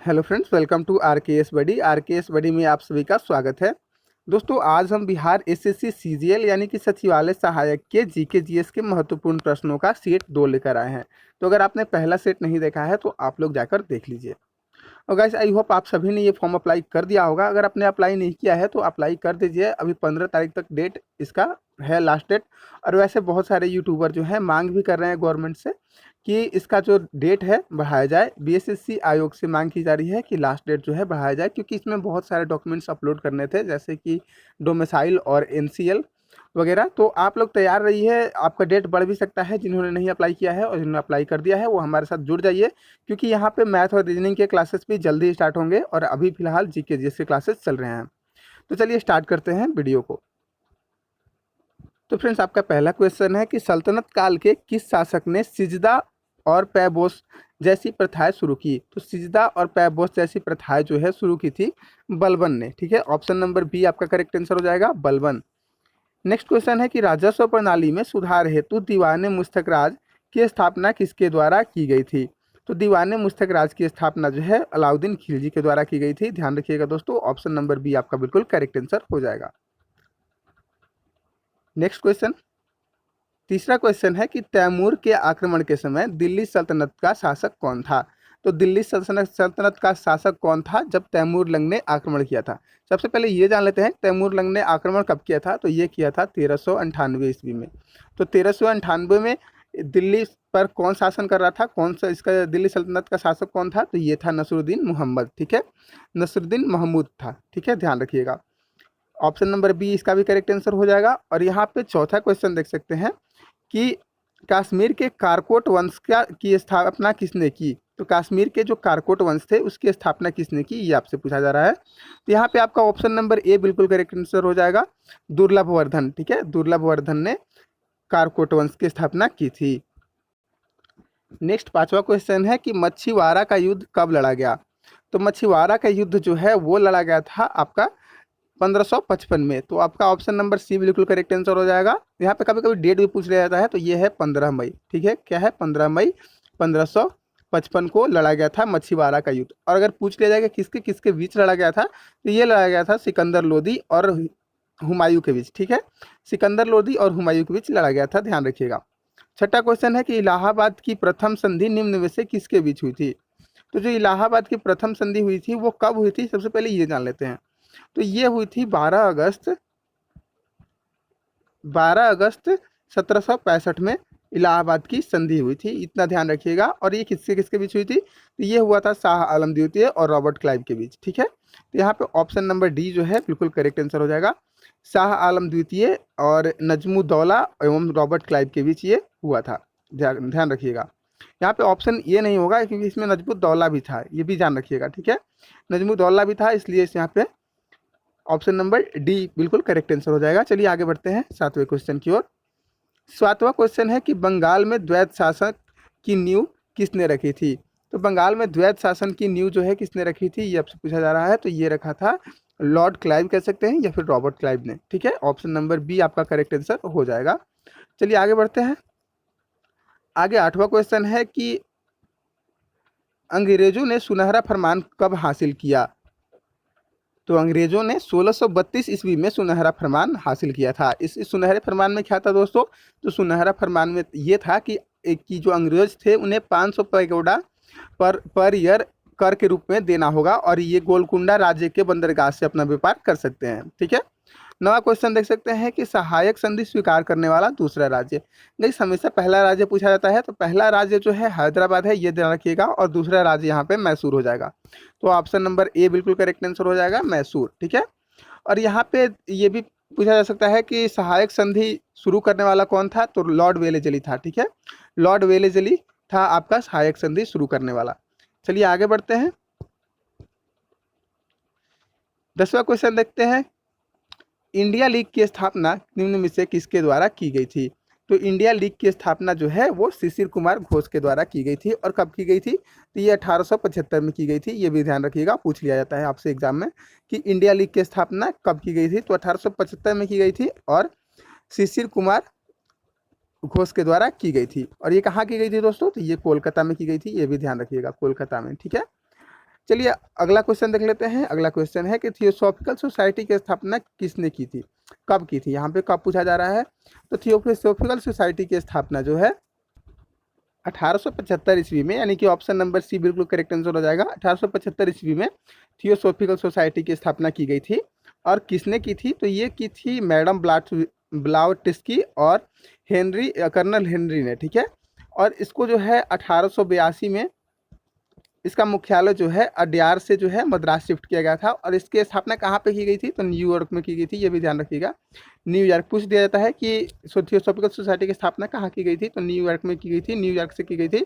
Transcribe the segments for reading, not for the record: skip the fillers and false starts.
Hello friends, welcome to RKS buddy. RKS buddy में आप सभी का स्वागत है। दोस्तों, आज हम बिहार एसएससी सीजीएल यानी कि सचिवालय सहायक के जीके जीएस के महत्वपूर्ण प्रश्नों का सेट 2 लेकर आए हैं। तो अगर आपने पहला सेट नहीं देखा है तो आप लोग जाकर देख लीजिए। और गाइस, आई होप आप सभी ने ये फॉर्म अप्लाई कर दिया होगा। अगर आपने अप्लाई नहीं किया है तो अप्लाई कर दीजिए। अभी 15 तारीख तक डेट इसका है, लास्ट डेट। और वैसे बहुत सारे यूट्यूबर जो हैं मांग भी कर रहे हैं गवर्नमेंट से कि इसका जो डेट है बढ़ाया जाए। बीएसएससी आयोग से मांग की जा रही है कि लास्ट डेट जो है बढ़ाया जाए, क्योंकि इसमें बहुत सारे डॉक्यूमेंट्स अपलोड करने थे, जैसे कि डोमिसाइल और एनसीएल वगैरह। तो आप लोग तैयार रहिए, आपका डेट बढ़ भी सकता है। जिन्होंने नहीं अप्लाई किया है और जिन्होंने अप्लाई कर दिया है वो हमारे साथ जुड़ जाइए, क्योंकि यहाँ पे मैथ और रीजनिंग के क्लासेस भी जल्दी स्टार्ट होंगे और अभी फिलहाल जीके जीएस के क्लासेस चल रहे हैं। तो चलिए स्टार्ट करते हैं वीडियो को। तो फ्रेंड्स, आपका पहला क्वेश्चन है कि सल्तनत काल के किस शासक ने सिजदा और पैबोस जैसी प्रथाएं शुरू की? तो सिजदा और पैबोस जैसी प्रथाएं जो है शुरू की थी बलबन ने। ठीक है, ऑप्शन नंबर बी आपका करेक्ट आंसर हो जाएगा, बलबन। नेक्स्ट क्वेश्चन है कि राजस्व प्रणाली में सुधार हेतु दीवाने मुस्तक राज की स्थापना किसके द्वारा की गई थी? तो दीवाने मुस्तक राज की स्थापना जो है अलाउद्दीन खिलजी के द्वारा की गई थी। ध्यान रखिएगा दोस्तों, ऑप्शन नंबर बी आपका बिल्कुल करेक्ट आंसर हो जाएगा। नेक्स्ट क्वेश्चन, तीसरा क्वेश्चन है कि तैमूर के आक्रमण के समय दिल्ली सल्तनत का शासक कौन था? तो दिल्ली सल्तनत का शासक कौन था जब तैमूर लंग ने आक्रमण किया था? सबसे पहले ये जान लेते हैं तैमूर लंग ने आक्रमण कब किया था। तो ये किया था 1398 ईस्वी में। तो 1398 में दिल्ली पर कौन शासन कर रहा था, कौन सा इसका दिल्ली सल्तनत का शासक कौन था? तो ये था नसरुद्दीन मोहम्मद। ठीक है, नसरुद्दीन महमूद था। ठीक है, ध्यान रखिएगा। ऑप्शन नंबर बी इसका भी करेक्ट आंसर हो जाएगा। और यहाँ पे चौथा क्वेश्चन देख सकते हैं कि कश्मीर के कारकोट वंश की स्थापना किसने की? तो कश्मीर के जो कारकोट वंश थे उसकी स्थापना किसने की, ये आपसे पूछा जा रहा है। तो यहाँ पे आपका ऑप्शन नंबर ए बिल्कुल करेक्ट आंसर हो जाएगा, दुर्लभ वर्धन। ठीक है, दुर्लभ वर्धन ने कारकोट वंश की स्थापना की थी। नेक्स्ट पांचवा क्वेश्चन है कि मछीवाड़ा का युद्ध कब लड़ा गया? तो मछीवाड़ा का युद्ध जो है वो लड़ा गया था आपका 1555 में। तो आपका ऑप्शन नंबर सी बिल्कुल करेक्ट आंसर हो जाएगा। यहाँ पे कभी कभी डेट भी पूछ लिया जाता है, तो ये है 15 मई। ठीक है, क्या है, 15 मई 1555 को लड़ा गया था मछीवाड़ा का युद्ध। और अगर पूछ लिया जाएगा किसके किसके बीच लड़ा गया था, तो ये लड़ा गया था सिकंदर लोदी और हुमायूं के बीच। ठीक है, सिकंदर लोदी और हुमायूं के बीच लड़ा गया था, ध्यान रखिएगा। छठा क्वेश्चन है कि इलाहाबाद की प्रथम संधि निम्न में से किसके बीच हुई थी? तो जो इलाहाबाद की प्रथम संधि हुई थी वो कब हुई थी, सबसे पहले ये जान लेते हैं। तो ये हुई थी 12 अगस्त 1765 में इलाहाबाद की संधि हुई थी। इतना ध्यान रखिएगा। और ये किसके किसके बीच हुई थी? तो ये हुआ था शाह आलम द्वितीय और रॉबर्ट क्लाइव के बीच। ठीक है, तो यहाँ पे ऑप्शन नंबर डी जो है बिल्कुल करेक्ट आंसर हो जाएगा। शाह आलम द्वितीय और नजमुद्दौला एवं रॉबर्ट क्लाइव के बीच ये हुआ था। ध्यान ध्यान रखिएगा। यहाँ पे ऑप्शन ये नहीं होगा क्योंकि इसमें नजमुद्दौला भी था, ये भी ध्यान रखिएगा। ठीक है, नजमुद्दौला भी था, इसलिए इस यहाँ पे ऑप्शन नंबर डी बिल्कुल करेक्ट आंसर हो जाएगा। चलिए आगे बढ़ते हैं सातवें क्वेश्चन की ओर। सातवां क्वेश्चन है कि बंगाल में द्वैत शासन की नींव किसने रखी थी? तो बंगाल में द्वैत शासन की नींव जो है किसने रखी थी, ये आपसे पूछा जा रहा है। तो ये रखा था लॉर्ड क्लाइव कह सकते हैं या फिर रॉबर्ट क्लाइव ने। ठीक है, ऑप्शन नंबर बी आपका करेक्ट आंसर हो जाएगा। चलिए आगे बढ़ते हैं। आगे आठवां क्वेश्चन है कि अंग्रेजों ने सुनहरा फरमान कब हासिल किया? तो अंग्रेजों ने 1632 ईस्वी में सुनहरा फरमान हासिल किया था। इस सुनहरे फरमान में क्या था दोस्तों? तो सुनहरा फरमान में ये था कि जो अंग्रेज थे उन्हें 500 पैगोडा पर ईयर कर के रूप में देना होगा और ये गोलकुंडा राज्य के बंदरगाह से अपना व्यापार कर सकते हैं। ठीक है, नवा क्वेश्चन देख सकते हैं कि सहायक संधि स्वीकार करने वाला दूसरा राज्य। नहीं, हमेशा पहला राज्य पूछा जाता है, तो पहला राज्य जो है हैदराबाद है, ये ध्यान रखिएगा। और दूसरा राज्य यहाँ पे मैसूर हो जाएगा। तो ऑप्शन नंबर ए बिल्कुल करेक्ट आंसर हो जाएगा, मैसूर। ठीक है, और यहाँ पे ये भी पूछा जा सकता है कि सहायक संधि शुरू करने वाला कौन था? तो लॉर्ड वेलेजली था। ठीक है, लॉर्ड वेलेजली था आपका सहायक संधि शुरू करने वाला। चलिए आगे बढ़ते हैं। 10वां क्वेश्चन देखते हैं। इंडिया लीग की स्थापना निम्न में से किसके द्वारा की गई थी? तो इंडिया लीग की स्थापना जो है वो शिशिर कुमार घोष के द्वारा की गई थी। और कब की गई थी? तो ये 1875 में की गई थी। ये भी ध्यान रखिएगा, पूछ लिया जाता है आपसे एग्जाम में कि इंडिया लीग की स्थापना कब की गई थी। तो 1875 में की गई थी और शिशिर कुमार घोष के द्वारा की गई थी। और ये कहाँ की गई थी दोस्तों? तो ये कोलकाता में की गई थी, ये भी ध्यान रखिएगा, कोलकाता में। ठीक है, चलिए अगला क्वेश्चन देख लेते हैं। अगला क्वेश्चन है कि थियोसॉफिकल सोसाइटी की स्थापना किसने की थी, कब की थी, यहाँ पे कब पूछा जा रहा है। तो थियोसॉफिकल सोसाइटी की स्थापना जो है 1875 ईस्वी में, यानी कि ऑप्शन नंबर सी बिल्कुल करेक्ट आंसर हो जाएगा। 1875 ईस्वी में थियोसॉफिकल सोसाइटी की स्थापना की गई थी। और किसने की थी, तो ये की थी मैडम ब्लावटस्की और कर्नल हेनरी ने, ठीक है। और इसको जो है 1882 में इसका मुख्यालय जो है अड्यार से जो है मद्रास शिफ्ट किया गया था। और इसकी स्थापना कहाँ पे की गई थी, तो न्यूयॉर्क में की गई थी, ये भी ध्यान रखिएगा। न्यूयॉर्क पूछ दिया जाता है कि थियोसॉफिकल सोसाइटी की स्थापना कहाँ की गई थी, तो न्यूयॉर्क में की गई थी, न्यूयॉर्क से की गई थी।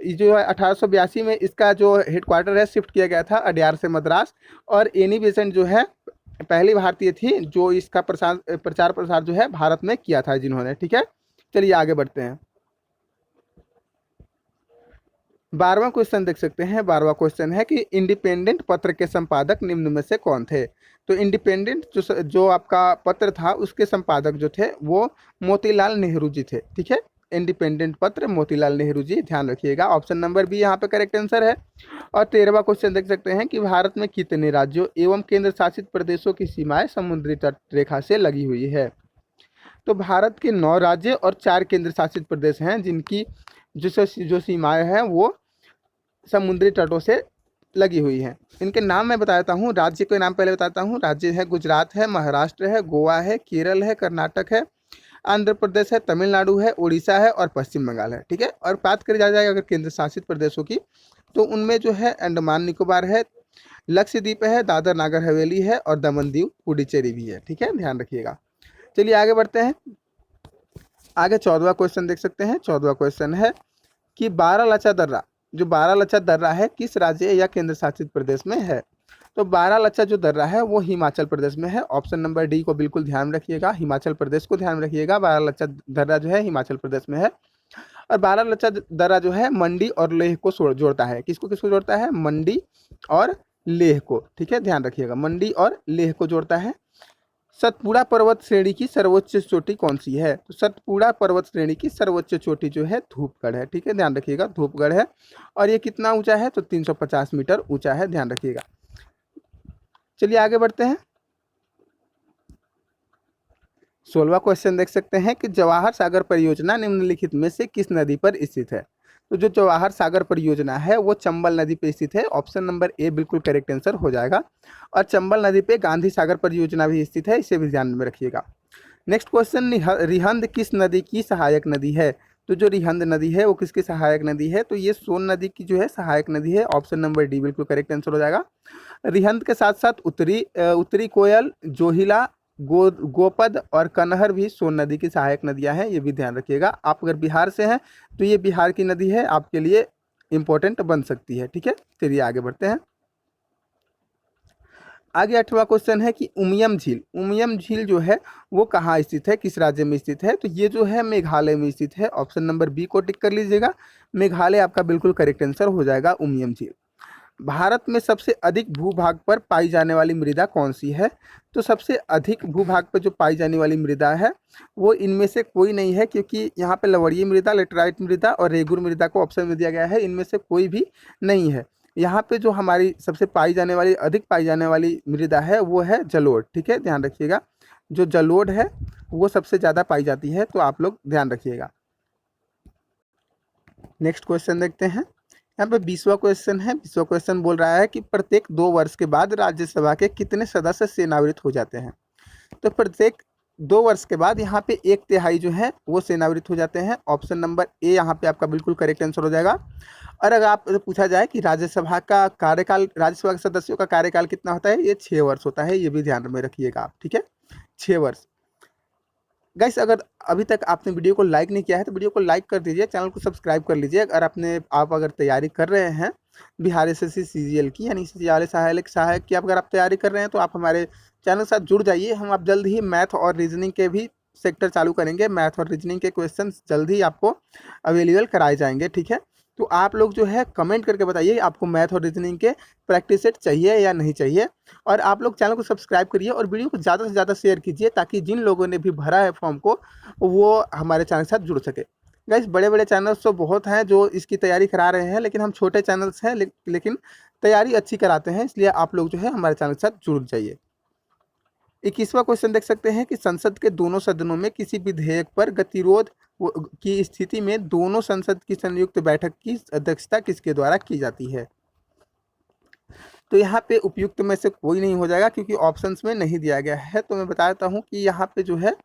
ये जो है 1882 में इसका जो हेडक्वार्टर है शिफ्ट किया गया था अड्यार से मद्रास। और एनी बेसेंट जो है पहली भारतीय थी जो इसका प्रचार प्रसार जो है भारत में किया था जिन्होंने, ठीक है। चलिए आगे बढ़ते हैं। 12वां क्वेश्चन देख सकते हैं। 12वां क्वेश्चन है कि इंडिपेंडेंट पत्र के संपादक निम्न में से कौन थे। तो इंडिपेंडेंट जो आपका पत्र था उसके संपादक जो थे वो मोतीलाल नेहरू जी थे, ठीक है। इंडिपेंडेंट पत्र मोतीलाल नेहरू जी, ध्यान रखिएगा। ऑप्शन नंबर बी यहाँ पे करेक्ट आंसर है। और 13वां क्वेश्चन देख सकते हैं कि भारत में कितने राज्यों एवं केंद्र शासित प्रदेशों की सीमाएं समुद्री तट रेखा से लगी हुई है। तो भारत के 9 राज्य और 4 केंद्र शासित प्रदेश हैं जिनकी जो सीमाएं हैं वो समुद्री तटों से लगी हुई है। इनके नाम मैं बताता हूँ, राज्य के नाम पहले बताता हूँ। राज्य है गुजरात है, महाराष्ट्र है, गोवा है, केरल है, कर्नाटक है, आंध्र प्रदेश है, तमिलनाडु है, उड़ीसा है और पश्चिम बंगाल है, ठीक है। और बात करी जा जाएगा अगर केंद्र शासित प्रदेशों की, तो उनमें जो है अंडमान निकोबार है, लक्षद्वीप है, दादर नागर हवेली है और दमन दीव पुडुचेरी भी है, ठीक है, ध्यान रखिएगा। चलिए आगे बढ़ते हैं। आगे 14वां क्वेश्चन देख सकते हैं। 14वां क्वेश्चन है कि बारालाचा दर्रा, जो बारालाचा दर्रा है किस राज्य या केंद्र शासित प्रदेश में है। तो बारालाचा जो दर्रा है वो हिमाचल प्रदेश में है। ऑप्शन नंबर डी को बिल्कुल ध्यान रखिएगा, हिमाचल प्रदेश को ध्यान रखिएगा। बारालाचा दर्रा जो है हिमाचल प्रदेश में है। और बारालाचा दर्रा जो है मंडी और लेह को जोड़ता है। किसको किसको जोड़ता है, मंडी और लेह को, ठीक है, ध्यान रखिएगा, मंडी और लेह को जोड़ता है। सतपुड़ा पर्वत श्रेणी की सर्वोच्च चोटी कौन सी है। तो सतपुड़ा पर्वत श्रेणी की सर्वोच्च चोटी जो है धूपगढ़ है, ठीक है, ध्यान रखिएगा, धूपगढ़ है। और ये कितना ऊंचा है, तो 350 मीटर ऊंचा है, ध्यान रखिएगा। चलिए आगे बढ़ते हैं। 16वां क्वेश्चन देख सकते हैं कि जवाहर सागर परियोजना निम्नलिखित में से किस नदी पर स्थित है। तो जो जवाहर सागर परियोजना है वो चंबल नदी पे स्थित है। ऑप्शन नंबर ए बिल्कुल करेक्ट आंसर हो जाएगा। और चंबल नदी पे गांधी सागर परियोजना भी स्थित है, इसे भी ध्यान में रखिएगा। नेक्स्ट क्वेश्चन, रिहंद किस नदी की सहायक नदी है। तो जो रिहंद नदी है वो किसकी सहायक नदी है, तो ये सोन नदी की जो है सहायक नदी है। ऑप्शन नंबर डी बिल्कुल करेक्ट आंसर हो जाएगा। रिहंद के साथ साथ उत्तरी कोयल, जोहिला, गोपद और कनहर भी सोन नदी की सहायक नदियां हैं, ये भी ध्यान रखिएगा। आप अगर बिहार से हैं तो ये बिहार की नदी है, आपके लिए इंपॉर्टेंट बन सकती है, ठीक है। चलिए आगे बढ़ते हैं। आगे 8वां क्वेश्चन है कि उमियम झील जो है वो कहाँ स्थित है, किस राज्य में स्थित है। तो ये जो है मेघालय में स्थित है। ऑप्शन नंबर बी को टिक कर लीजिएगा, मेघालय आपका बिल्कुल करेक्ट आंसर हो जाएगा उमियम झील। भारत में सबसे अधिक भूभाग पर पाई जाने वाली मृदा कौन सी है। तो सबसे अधिक भूभाग पर जो पाई जाने वाली मृदा है वो इनमें से कोई नहीं है, क्योंकि यहाँ पे लवणीय मृदा, लेटराइट मृदा और रेगुर मृदा को ऑप्शन में दिया गया है, इनमें से कोई भी नहीं है। यहाँ पे जो हमारी सबसे पाई जाने वाली, अधिक पाई जाने वाली मृदा है वो है जलोढ़, ठीक है, ध्यान रखिएगा। जो जलोढ़ है वो सबसे ज़्यादा पाई जाती है, तो आप लोग ध्यान रखिएगा। नेक्स्ट क्वेश्चन देखते हैं। यहाँ पे 20वां क्वेश्चन है। 20वां क्वेश्चन बोल रहा है कि प्रत्येक 2 वर्ष के बाद राज्यसभा के कितने सदस्य सेवानिवृत्त हो जाते हैं। तो प्रत्येक 2 वर्ष के बाद यहाँ पे 1/3 जो है वो सेवानिवृत्त हो जाते हैं। ऑप्शन नंबर ए यहाँ पे आपका बिल्कुल करेक्ट आंसर हो जाएगा। और अगर आप पूछा जाए कि राज्यसभा का कार्यकाल, राज्यसभा के सदस्यों का कार्यकाल कितना होता है, ये 6 वर्ष होता है, ये भी ध्यान में रखिएगा आप, ठीक है, 6 वर्ष। गाइस अगर अभी तक आपने वीडियो को लाइक नहीं किया है तो वीडियो को लाइक कर दीजिए, चैनल को सब्सक्राइब कर लीजिए। अगर आप अगर तैयारी कर रहे हैं बिहार एसएससी सीजीएल की, यानी सहायक की अगर आप तैयारी कर रहे हैं तो आप हमारे चैनल के साथ जुड़ जाइए। हम आप जल्द ही मैथ और रीजनिंग के भी सेक्टर चालू करेंगे। मैथ और रीजनिंग के क्वेश्चन जल्द ही आपको अवेलेबल कराए जाएंगे, ठीक है। तो आप लोग जो है कमेंट करके बताइए आपको मैथ और रीजनिंग के प्रैक्टिस सेट चाहिए या नहीं चाहिए। और आप लोग चैनल को सब्सक्राइब करिए और वीडियो को ज़्यादा से ज़्यादा शेयर कीजिए, ताकि जिन लोगों ने भी भरा है फॉर्म को वो हमारे चैनल के साथ जुड़ सके। गाइस बड़े बड़े चैनल्स तो बहुत हैं जो इसकी तैयारी करा रहे हैं, लेकिन हम छोटे चैनल्स हैं, लेकिन तैयारी अच्छी कराते हैं, इसलिए आप लोग जो है हमारे चैनल के साथ जुड़ जाइए। 21वां क्वेश्चन देख सकते हैं कि संसद के दोनों सदनों में किसी विधेयक पर गतिरोध की स्थिति में दोनों संसद की संयुक्त बैठक की अध्यक्षता किसके द्वारा की जाती है। तो यहाँ पे उपयुक्त में से कोई नहीं हो जाएगा क्योंकि ऑप्शंस में नहीं दिया गया है। तो मैं बता देता हूँ कि यहाँ पे जो है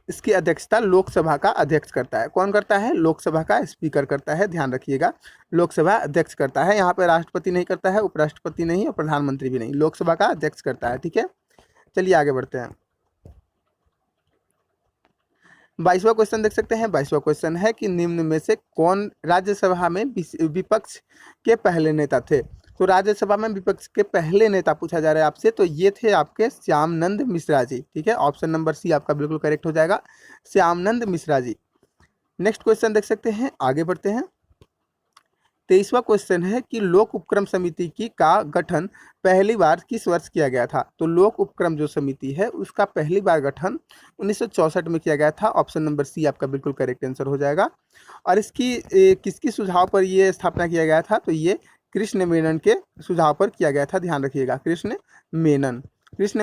इसकी अध्यक्षता लोकसभा का अध्यक्ष करता है। कौन करता है? लोकसभा का स्पीकर करता है, ध्यान रखिएगा। लोकसभा अध्यक्ष करता है, यहाँ पे राष्ट्रपति नहीं करता है, उपराष्ट्रपति नहीं और प्रधानमंत्री भी नहीं, लोकसभा का अध्यक्ष करता है। ठीक है, चलिए आगे बढ़ते हैं। 22वां क्वेश्चन देख सकते हैं। 22वां क्वेश्चन है कि निम्न में से कौन राज्यसभा में विपक्ष के पहले नेता थे। तो राज्यसभा में विपक्ष के पहले नेता पूछा जा रहा है आपसे, तो ये थे आपके श्यामनंद मिश्रा जी। ठीक है, ऑप्शन नंबर सी आपका बिल्कुल करेक्ट हो जाएगा, श्यामनंद मिश्रा जी। नेक्स्ट क्वेश्चन देख सकते हैं, आगे बढ़ते हैं। 23वां क्वेश्चन है कि लोक उपक्रम समिति की का गठन पहली बार किस वर्ष किया गया था। तो लोक उपक्रम जो समिति है उसका पहली बार गठन 1964 में किया गया था। ऑप्शन नंबर सी आपका बिल्कुल करेक्ट आंसर हो जाएगा। और इसकी किसकी सुझाव पर ये स्थापना किया गया था। तो ये कृष्ण मेनन के सुझाव पर किया गया था, ध्यान रखिएगा, कृष्ण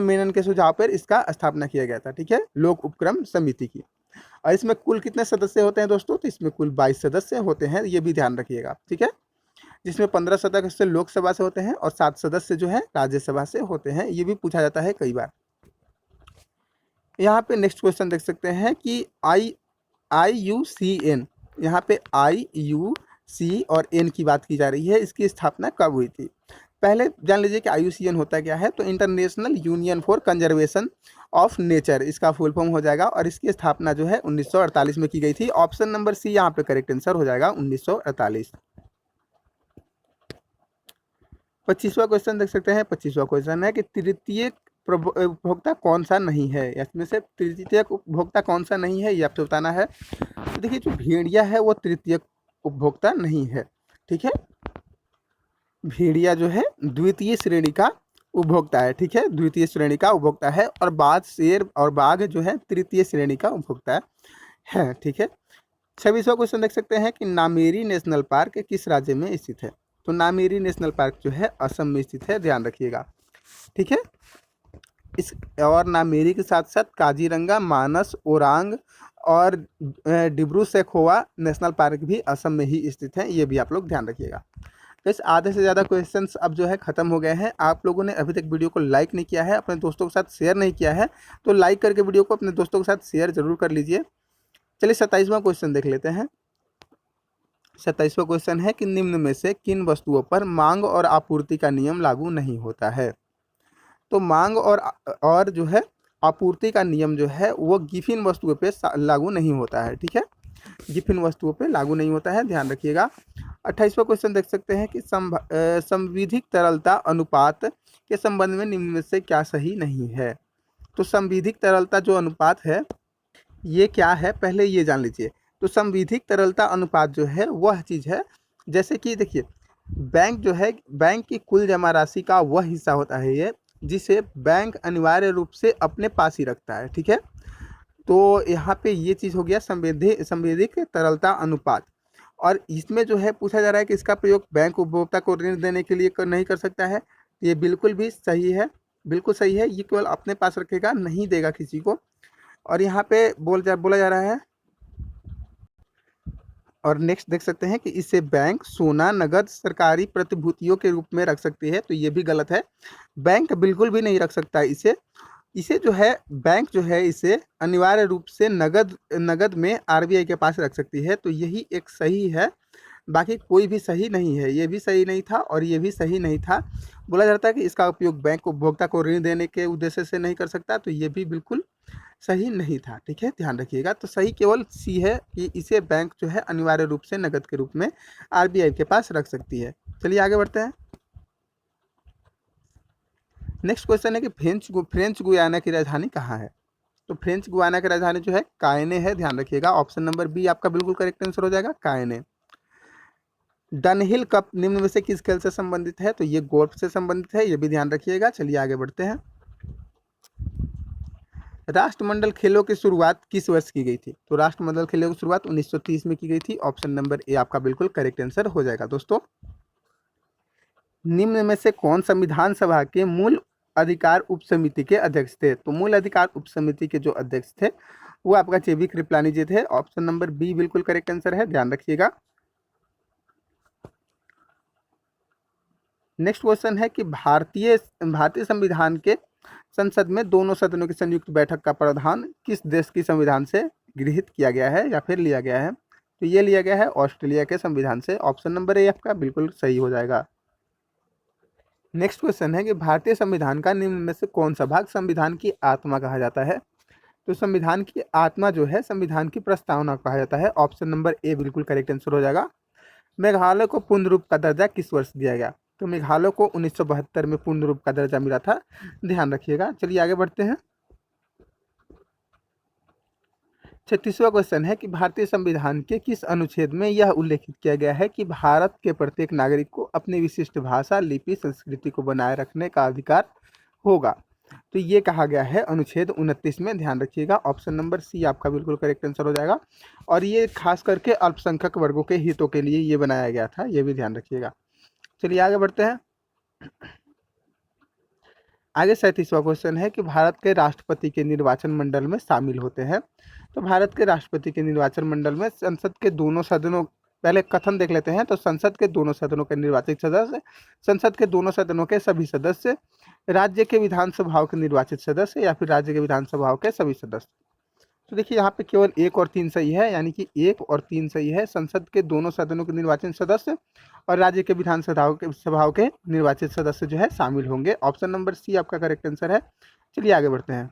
मेनन के सुझाव पर इसका स्थापना किया गया था। ठीक है, लोक उपक्रम समिति की। और इसमें कुल कितने सदस्य होते हैं दोस्तों। तो इसमें कुल 22 सदस्य होते हैं, ये भी ध्यान रखिएगा। ठीक है, जिसमें 15 सदस्य लोकसभा से होते हैं और 7 सदस्य जो है राज्यसभा से होते हैं, ये भी पूछा जाता है कई बार। यहाँ पे नेक्स्ट क्वेश्चन देख सकते हैं कि IUCN, यहाँ पे IUC और N की बात की जा रही है, इसकी स्थापना कब हुई थी। पहले जान लीजिए कि IUCN होता क्या है। तो international union for conservation of nature इसका फुल फॉर्म हो जाएगा और इसकी स्थापना जो है 1948 में की गई थी। ऑप्शन नंबर सी यहाँ पे करेक्ट आंसर हो जाएगा, 1948। 25वां क्वेश्चन देख सकते हैं। 25वां क्वेश्चन है कि तृतीय उपभोक्ता कौन सा नहीं है। इसमें से तृतीय उपभोक्ता कौन सा नहीं है, ये आपको बताना है। तो देखिए, जो भेड़िया है वो तृतीय उपभोक्ता नहीं है। ठीक है, भेड़िया जो है द्वितीय श्रेणी का उपभोक्ता है। ठीक है, द्वितीय श्रेणी का उपभोक्ता है और शेर और बाघ जो है तृतीय श्रेणी का उपभोक्ता है। ठीक है, 26वां क्वेश्चन देख सकते हैं कि नामेरी नेशनल पार्क किस राज्य में स्थित है। तो नामेरी नेशनल पार्क जो है असम में स्थित है, ध्यान रखिएगा। ठीक है, इस और नामेरी के साथ साथ काजीरंगा, मानस, ओरांग और डिब्रू सैखोवा नेशनल पार्क भी असम में ही स्थित है, ये भी आप लोग ध्यान रखिएगा। इस आधे से ज़्यादा क्वेश्चंस अब जो है ख़त्म हो गए हैं। आप लोगों ने अभी तक वीडियो को लाइक नहीं किया है, अपने दोस्तों के साथ शेयर नहीं किया है, तो लाइक करके वीडियो को अपने दोस्तों के साथ शेयर जरूर कर लीजिए। चलिए 27वां क्वेश्चन देख लेते हैं। 27वां क्वेश्चन है कि निम्न में से किन वस्तुओं पर मांग और आपूर्ति का नियम लागू नहीं होता है। तो मांग और जो है आपूर्ति का नियम जो है वो गिफिन वस्तुओं पे लागू नहीं होता है। ठीक है, गिफिन वस्तुओं पे लागू नहीं होता है, ध्यान रखिएगा। 28वां क्वेश्चन देख सकते हैं कि संविधिक तरलता अनुपात के संबंध में निम्न में से क्या सही नहीं है। तो संविधिक तरलता जो अनुपात है ये क्या है, पहले ये जान लीजिए। तो संविधिक तरलता अनुपात जो है वह चीज़ है, जैसे कि देखिए बैंक जो है, बैंक की कुल जमा राशि का वह हिस्सा होता है ये, जिसे बैंक अनिवार्य रूप से अपने पास ही रखता है। ठीक है, तो यहाँ पे ये चीज़ हो गया संविधिक तरलता अनुपात। और इसमें जो है पूछा जा रहा है कि इसका प्रयोग बैंक उपभोक्ता को ऋण देने के लिए नहीं कर सकता है। ये बिल्कुल भी सही है, बिल्कुल सही है, ये केवल अपने पास रखेगा, नहीं देगा किसी को। और यहाँ पे बोला जा रहा है। और नेक्स्ट देख सकते हैं कि इसे बैंक सोना, नगद, सरकारी प्रतिभूतियों के रूप में रख सकती है। तो ये भी गलत है, बैंक बिल्कुल भी नहीं रख सकता इसे जो है बैंक जो है इसे अनिवार्य रूप से नगद में आरबीआई के पास रख सकती है। तो यही एक सही है, बाकी कोई भी सही नहीं है। ये भी सही नहीं था और ये भी सही नहीं था। बोला जाता है कि इसका उपयोग बैंक उपभोक्ता को ऋण देने के उद्देश्य से नहीं कर सकता, तो ये भी बिल्कुल सही नहीं था। ठीक है, ध्यान रखिएगा। तो सही केवल सी है कि इसे बैंक जो है अनिवार्य रूप से नगद के रूप में आरबीआई के पास रख सकती है। चलिए आगे बढ़ते हैं। नेक्स्ट क्वेश्चन है कि फ्रेंच गुयाना की राजधानी कहाँ है। तो फ्रेंच गुयाना की राजधानी जो है कायने है, ध्यान रखिएगा। ऑप्शन नंबर बी आपका बिल्कुल करेक्ट आंसर हो जाएगा, कायने। डनहिल कप निम्न में से किस खेल से संबंधित है। तो ये गोल्फ से संबंधित है, ये भी ध्यान रखिएगा। चलिए आगे बढ़ते हैं। राष्ट्रमंडल खेलों की शुरुआत किस वर्ष की गई थी। तो राष्ट्रमंडल खेलों की शुरुआत 1930 में की गई थी। ऑप्शन नंबर ए आपका बिल्कुल करेक्ट आंसर हो जाएगा दोस्तों। निम्न में से कौन संविधान सभा के मूल अधिकार उप समिति के अध्यक्ष थे? तो मूल अधिकार उप समिति के जो अध्यक्ष थे वो आपका जेबी कृपलानी जी थे। ऑप्शन नंबर बी बिल्कुल करेक्ट आंसर है, ध्यान रखिएगा। नेक्स्ट क्वेश्चन है कि भारतीय संविधान के संसद में दोनों सदनों की संयुक्त बैठक का प्रावधान किस देश की संविधान से गृहीत किया गया है या फिर लिया गया है? तो ये लिया गया है ऑस्ट्रेलिया के संविधान से। ऑप्शन नंबर ए आपका बिल्कुल सही हो जाएगा। नेक्स्ट क्वेश्चन है कि भारतीय संविधान का निम्न में से कौन सा भाग संविधान की आत्मा कहा जाता है? तो संविधान की आत्मा जो है संविधान की प्रस्तावना कहा जाता है। ऑप्शन नंबर ए बिल्कुल करेक्ट आंसर हो जाएगा। मेघालय को पूर्ण रूप का दर्जा किस वर्ष दिया गया? तो मेघालय को 1972 में पूर्ण रूप का दर्जा मिला था, ध्यान रखिएगा। चलिए आगे बढ़ते हैं। 36वां क्वेश्चन है कि भारतीय संविधान के किस अनुच्छेद में यह उल्लेखित किया गया है कि भारत के प्रत्येक नागरिक को अपनी विशिष्ट भाषा, लिपि, संस्कृति को बनाए रखने का अधिकार होगा? तो ये कहा गया है अनुच्छेद 29 में, ध्यान रखिएगा। ऑप्शन नंबर सी आपका बिल्कुल करेक्ट आंसर हो जाएगा। और ये खास करके अल्पसंख्यक वर्गों के हितों के लिए ये बनाया गया था, ये भी ध्यान रखिएगा। चलिए आगे बढ़ते हैं। आगे 37वां क्वेश्चन है कि भारत के राष्ट्रपति के निर्वाचन मंडल में शामिल होते हैं। तो भारत के राष्ट्रपति के निर्वाचन मंडल में संसद के दोनों सदनों, पहले कथन देख लेते हैं। तो संसद के दोनों सदनों के निर्वाचित सदस्य, संसद के दोनों सदनों के सभी सदस्य, राज्य के विधानसभाओं के निर्वाचित सदस्य या फिर राज्य के विधानसभाओं के सभी सदस्य। तो देखिए यहाँ पे केवल 1 और 3 सही है, यानी कि 1 और 3 सही है। संसद के दोनों सदनों के निर्वाचित सदस्य और राज्य के सभाओं के निर्वाचित सदस्य जो है शामिल होंगे। ऑप्शन नंबर सी आपका करेक्ट आंसर है। चलिए आगे बढ़ते हैं।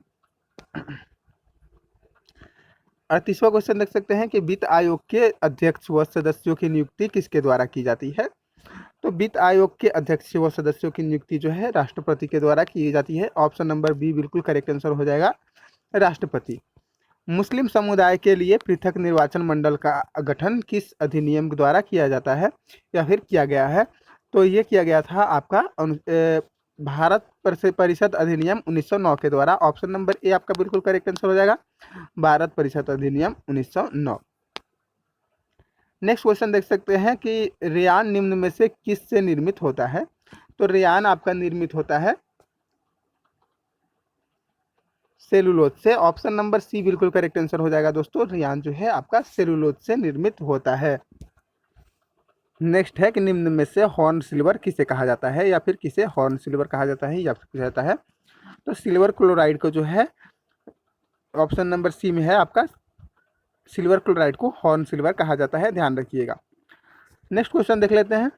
38वां क्वेश्चन देख सकते हैं कि वित्त आयोग के अध्यक्ष व सदस्यों की नियुक्ति किसके द्वारा की जाती है? तो वित्त आयोग के अध्यक्ष व सदस्यों की नियुक्ति जो है राष्ट्रपति के द्वारा की जाती है। ऑप्शन नंबर बी बिल्कुल करेक्ट आंसर हो जाएगा, राष्ट्रपति। मुस्लिम समुदाय के लिए पृथक निर्वाचन मंडल का गठन किस अधिनियम द्वारा किया जाता है या फिर किया गया है? तो ये किया गया था आपका भारत परिषद अधिनियम 1909 के द्वारा। ऑप्शन नंबर ए आपका बिल्कुल करेक्ट आंसर हो जाएगा, भारत परिषद अधिनियम 1909। नेक्स्ट क्वेश्चन देख सकते हैं कि रेयान निम्न में से किस से निर्मित होता है? तो रेयान आपका निर्मित होता है सेलुलोज से। ऑप्शन नंबर सी बिल्कुल करेक्ट आंसर हो जाएगा दोस्तों, रेयान जो है आपका सेलुलोज से निर्मित होता है। नेक्स्ट है कि निम्न में से हॉर्न सिल्वर किसे कहा जाता है या फिर किसे हॉर्न सिल्वर कहा जाता है या फिर कहा जाता है? तो सिल्वर क्लोराइड को जो है ऑप्शन नंबर सी में है आपका, सिल्वर क्लोराइड को हॉर्न सिल्वर कहा जाता है, ध्यान रखिएगा। नेक्स्ट क्वेश्चन देख लेते हैं।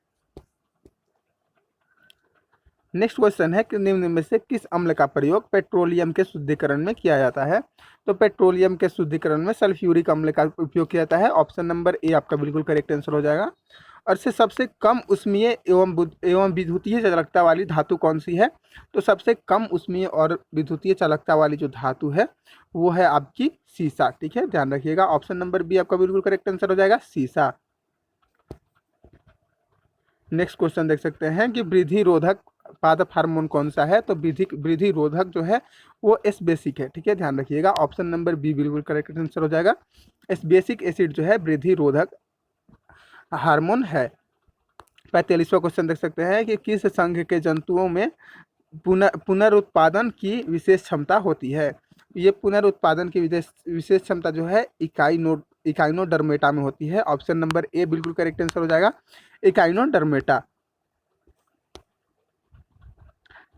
नेक्स्ट क्वेश्चन है कि निम्न में से किस अम्ल का प्रयोग पेट्रोलियम के शुद्धिकरण में किया जाता है? तो पेट्रोलियम के शुद्धिकरण में सल्फ्यूरिक अम्ल का उपयोग किया जाता है। ऑप्शन नंबर ए आपका बिल्कुल करेक्ट आंसर हो जाएगा। और से सबसे कम उष्मीय एवं विद्युतीय चालकता वाली धातु कौन सी है? तो सबसे कम उष्मीय और विद्युतीय चालकता वाली जो धातु है वो है आपकी सीसा, ठीक है, ध्यान रखिएगा। ऑप्शन नंबर बी आपका बिल्कुल करेक्ट आंसर हो जाएगा, सीसा। नेक्स्ट क्वेश्चन देख सकते हैं कि वृद्धि रोधक पादप हार्मोन कौन सा है? तो वृद्धि रोधक जो है वो एस बेसिक है, ठीक है, ध्यान रखिएगा। ऑप्शन नंबर बी बिल्कुल करेक्ट आंसर हो जाएगा, एस बेसिक एसिड जो है वृद्धि रोधक हार्मोन है। 45वां क्वेश्चन देख सकते हैं कि किस संघ के जंतुओं में पुनरुत्पादन की विशेष क्षमता होती है? ये पुनरुत्पादन की विशेष क्षमता जो है इकाइनोडर्मेटा में होती है। ऑप्शन नंबर ए बिल्कुल करेक्ट आंसर हो जाएगा, इकाइनोडर्मेटा।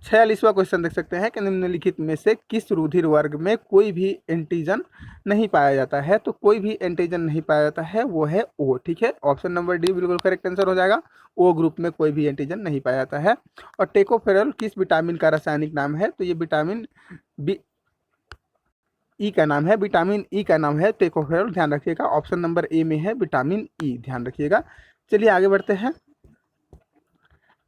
46वां क्वेश्चन देख सकते हैं कि निम्नलिखित में से किस रुधिर वर्ग में कोई भी एंटीजन नहीं पाया जाता है? तो कोई भी एंटीजन नहीं पाया जाता है, वो है ओ, ठीक है। ऑप्शन नंबर डी बिल्कुल करेक्ट आंसर हो जाएगा, ओ ग्रुप में कोई भी एंटीजन नहीं पाया जाता है। और टेकोफेरल किस विटामिन का रासायनिक नाम है? तो ये विटामिन बी ई का नाम है, विटामिन ई का नाम है टेकोफेरल, ध्यान रखिएगा। ऑप्शन नंबर ए में है विटामिन ई, ध्यान रखिएगा। चलिए आगे बढ़ते हैं।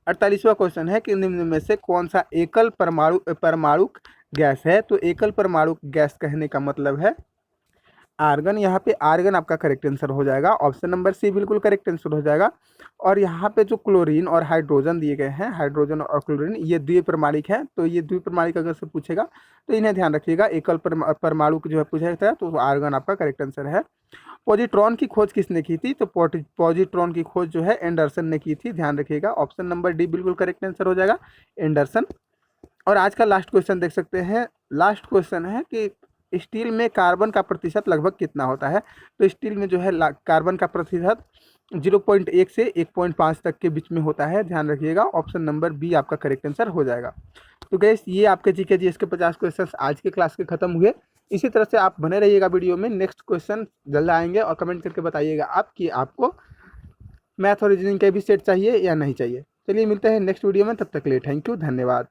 48वां क्वेश्चन है कि निम्न में से कौन सा एकल परमाणु गैस है? तो एकल परमाणु गैस कहने का मतलब है आर्गन, यहाँ पे आर्गन आपका करेक्ट आंसर हो जाएगा। ऑप्शन नंबर सी बिल्कुल करेक्ट आंसर हो जाएगा। और यहाँ पे जो क्लोरीन और हाइड्रोजन दिए गए हैं, हाइड्रोजन और क्लोरीन, ये द्विपरमाणिक है। तो ये द्विपरमाणिक अगर से पूछेगा तो इन्हें ध्यान रखिएगा। एकल परमाणु जो है पूछा जाता है, तो आर्गन आपका करेक्ट आंसर है। पॉजिट्रॉन की खोज किसने की थी? तो पॉजिट्रॉन की खोज जो है एंडरसन ने की थी, ध्यान रखिएगा। ऑप्शन नंबर डी बिल्कुल करेक्ट आंसर हो जाएगा, एंडरसन। और आज का लास्ट क्वेश्चन देख सकते हैं। लास्ट क्वेश्चन है कि स्टील में कार्बन का प्रतिशत लगभग कितना होता है? तो स्टील में जो है कार्बन का प्रतिशत 0.1 से 1.5 तक के बीच में होता है, ध्यान रखिएगा। ऑप्शन नंबर बी आपका करेक्ट आंसर हो जाएगा। तो गैस ये आपके जीके जीएस के 50 क्वेश्चन आज के क्लास के खत्म हुए। इसी तरह से आप बने रहिएगा वीडियो में, नेक्स्ट क्वेश्चन जल्द आएंगे। और कमेंट करके बताइएगा आप कि आपको मैथ और रीजनिंग के भी सेट चाहिए या नहीं चाहिए। चलिए मिलते हैं नेक्स्ट वीडियो में, तब तक के लिए थैंक यू, धन्यवाद।